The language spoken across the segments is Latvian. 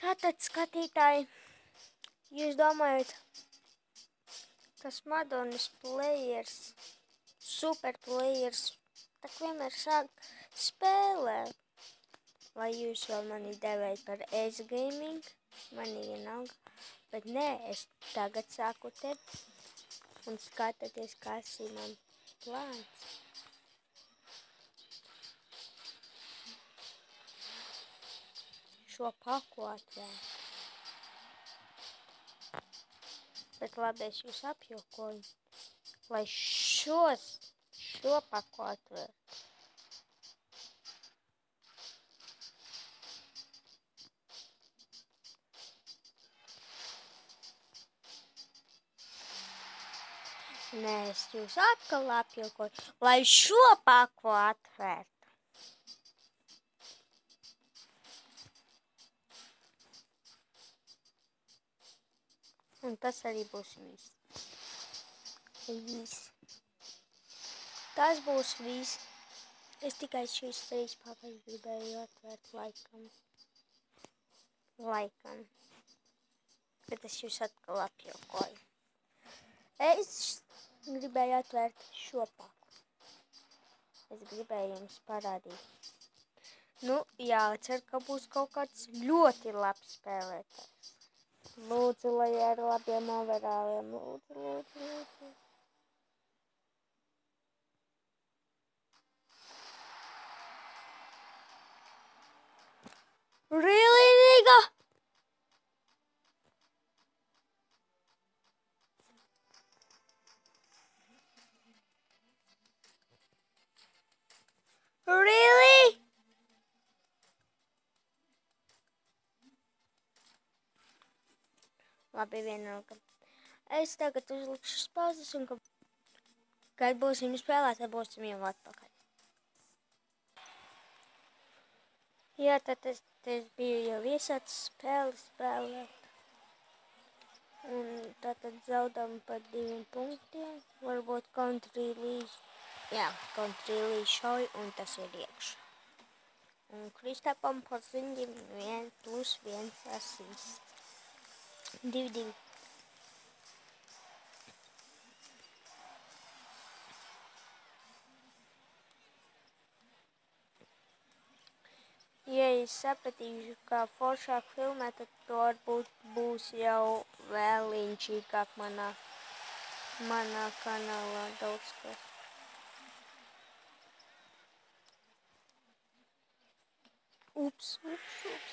Tātad, skatītāji, jūs domājat, tas Madonas players, super players, tak vienmēr sāk spēlēt. Vai jūs vēl mani devējat par S-gaming, mani vienalga, bet nē, es tagad sāku te un skatāties, kas ir man plāns. Šo paku atvērt. Bet labi, es jūs apjokoju, lai šo paku atvērt. Nē, es jūs atkal apjokoju, lai šo paku atvērt. Un tas arī būs viss. Tas būs viss. Es tikai šīs 3 pakas gribēju atvērt laikam. Bet es jūs atkal apjokoju. Es gribēju atvērt šo paku. Es gribēju jums parādīt. Nu, jācer, ka būs kaut kāds ļoti labs spēlētājs. Lūdzu, lai ar labiem overāliem. Lūdzu. Really, nigga? Really? Labi, vienalga. Es tagad uzlikšu pauzes un kad būsim spēlēt, tad būsim jau atpakaļ. Jā, tad es biju jau iesācis spēlēt. Un tātad zaudām par 2 punktiem. Varbūt Country Lee šauj un tas ir iekšā. Un Kristapam Porzingim 1+1 assist. 2-2. Ja es sapratīšu, kā foršāk filmēt, tad to varbūt būs jau vēl līdzīgāk manā kanālā daudz kas. Ups,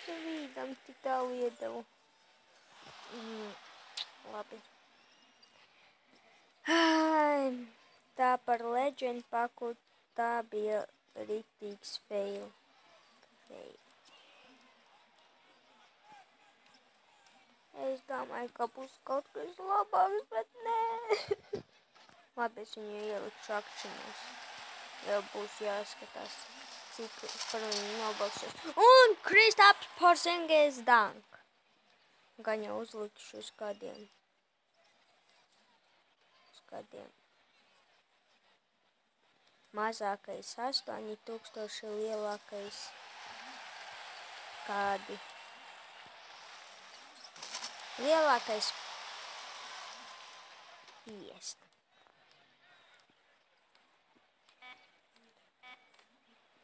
vīdam tik tālu iedevu. Labi. Tā par Legend paku, tā bija riktīgs fail. Es domāju, ka būs kaut kas labāks, bet nē. Labi, es viņu ielikšu akšanos. Jau būs jāskatās, cik par viņu nobalsos. Un Kristaps Porzingis dunk. Gan jau uzlikšu uz kādiem. Mazākais 8000, lielākais kādi. Lielākais 50.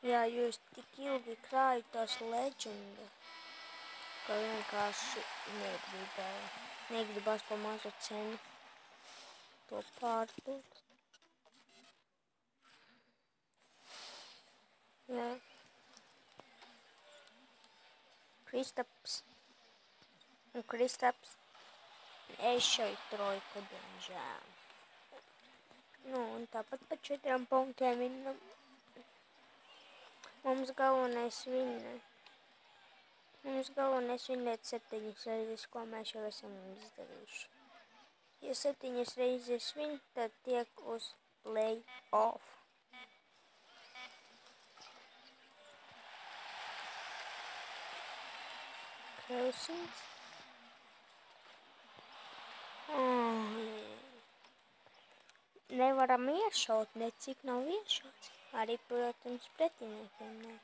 Jā, jūs tik ilgi krājat tās leģendas, ka vienkārši negribās pa mazu cenu to pārdot. Jā. Kristaps. Es šeit trojku, diemžēl. Nu, un tāpat pa 4 punktiem vinnam. Mums galvenais vinnēt 7 reizes, ko mēs jau esam izdarījuši. Ja 7 reizes vinn, tad tiek uz play-off. Klausīts. Nevaram iešaut, necik nav iešauts. Arī, protams, pretiniekiem nav.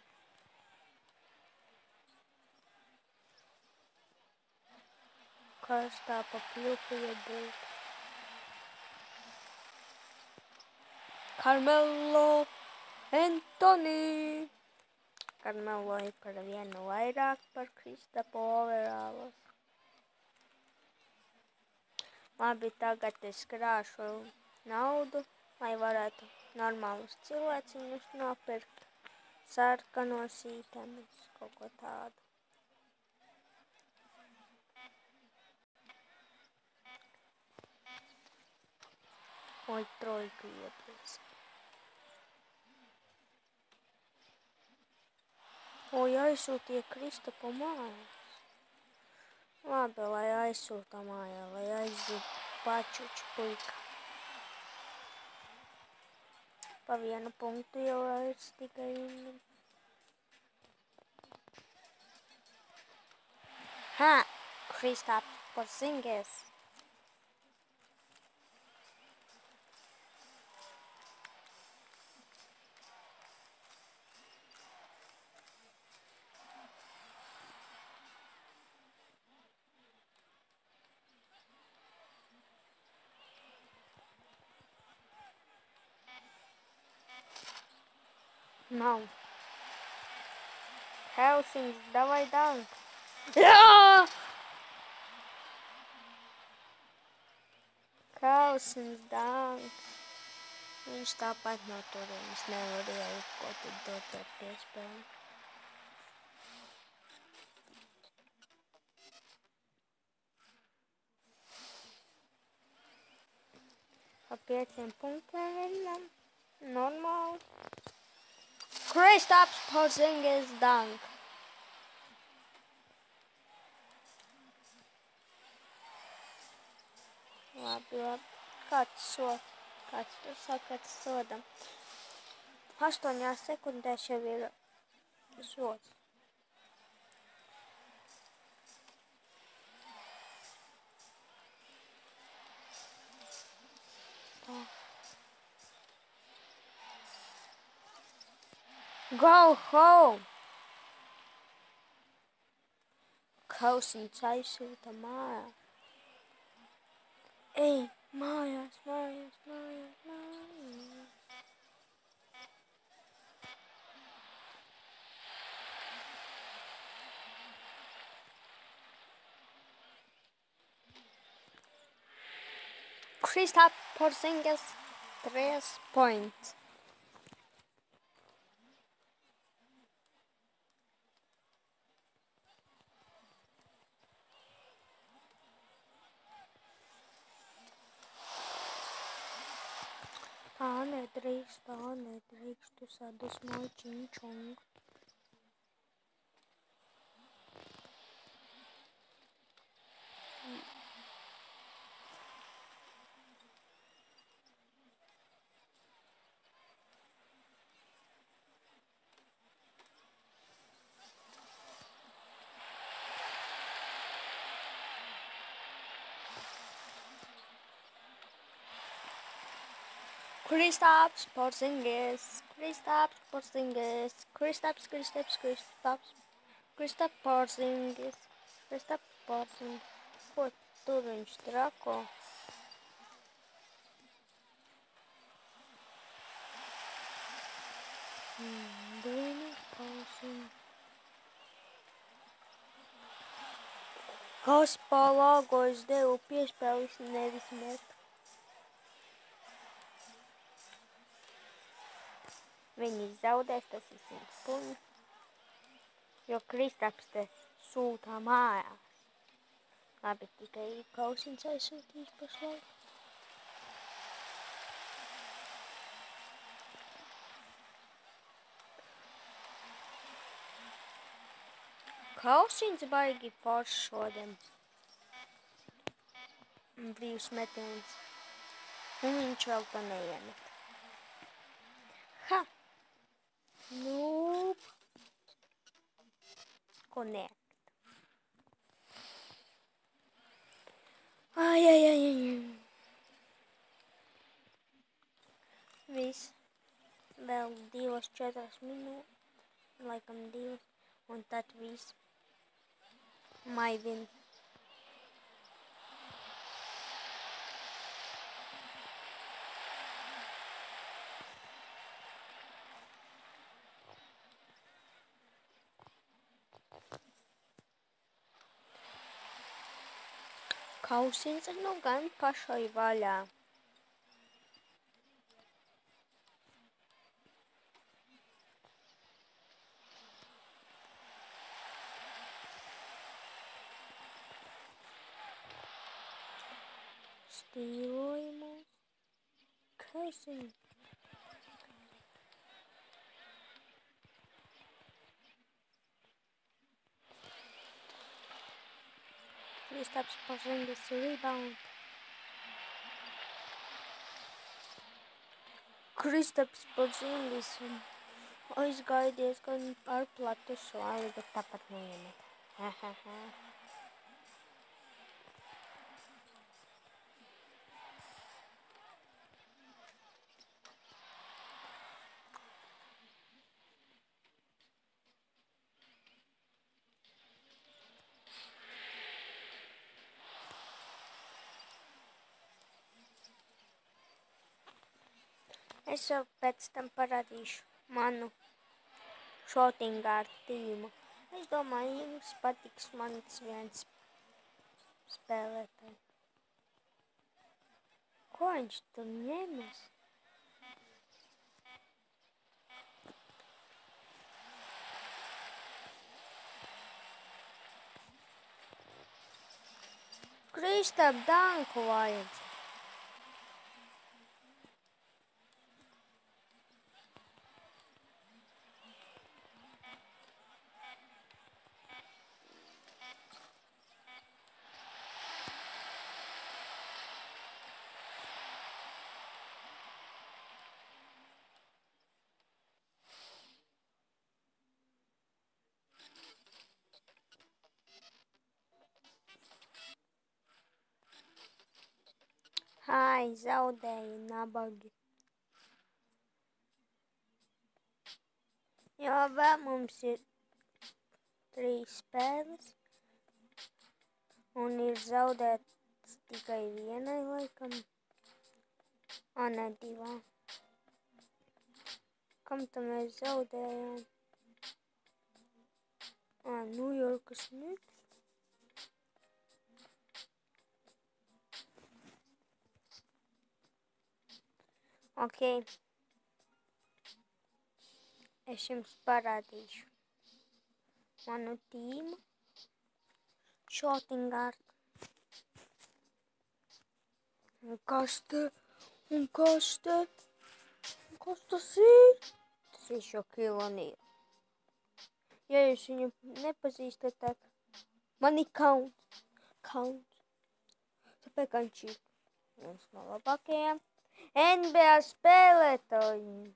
Karstā pa pļupu iebūt. Carmelo Anthony. Carmelo ir par vienu vairāk par Kristapu overālos. Labi, tagad es krāšu naudu, lai varētu normālus cilvēciņus nopirkt. Sarkanos ītemus, kaut ko tādu. Oi, trojka ieplies. Oi, aizsūtīja Kristapu mājās. Labi, lai aizsūta mājā, lai aiziet pačuču puika. Pa vienu punktu jau vairs tikai viņa. Ha! Kristaps Porzingis. Nav. Helsings, davai dank. Jā! Helsings dank. Viņš tāpat no turienes nevarēja ko tad dot ar piespēli. Pa 5 punktiem viņam. Normāli. Kristaps Porzingis dank. Labi. Kāds sods? Kāds tur sakats sodam? 8 sekundēs jau ir sods. Go home! Kausins aizsūta mājās. Ej, mājās. Kristaps Porzingis 3 points. Tā nedrīkst, tu sadusmoji činčongu. Kristaps Porzingis. Kristaps Porzingis. Ko tur viņš trako? Kas palāgo es devu piespēlis nevis met. Viņi zaudēs, tas ir 100 punkti, jo Kristaps te sūtā mājās. Labi, tikai Kausins aizsūtīs pašlaik. Kausins baigi foršs šodien. Brīvs metiens. Un viņš vēl to neiemet. Ha! Noob. Connect. Ai. Viss. Vēl 2-4 minūtes. Laikam 2. Un tad viss. My win. Kausiens ir nu gan pašai vaļā. Stīlojumus. Kausiens. Kristaps Porzingis rebound. Kristaps Porzingis aizgāja diezgan ar platu svāli, bet tāpat neiemet. Es jau pēc tam parādīšu manu šotingāru tīmu. Es domāju, jums patiks mans viens spēlētājs. Ko viņš tur ņemas? Kristap danku vajadz. Ai, zaudēju nabagi. Jo vēl mums ir 3 spēles. Un ir zaudēts tikai vienai laikam. Ne 2. Kam tam mēs zaudējām? New Yorkas Knicks. Ok. Es jums parādīšu manu tīmu. Šotingārdu. Kas te? Un kas te? Kas tas ir? Tas ir Shaquille O'Neal. Ja jūs viņu nepazīstat, tad mani Count. Tāpēc viņš ir viens no labākajiem NBA spēlētājiem.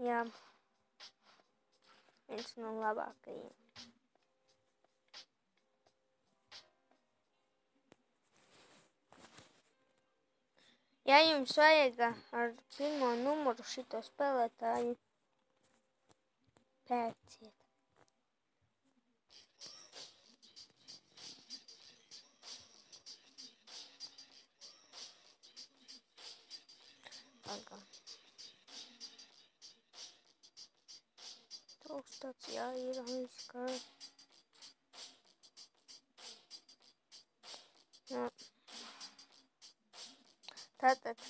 Jā, viens no labākajiem. Ja jums vajag ar 1. numuru šito spēlētāju, pērciet. Trūkstats jāir aizskar. Tātad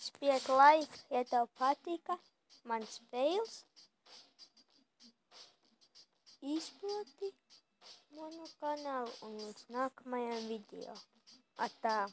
spied like, ja tev patika mans fails. Izplati manu kanālu un līdz nākamajam video. Atā!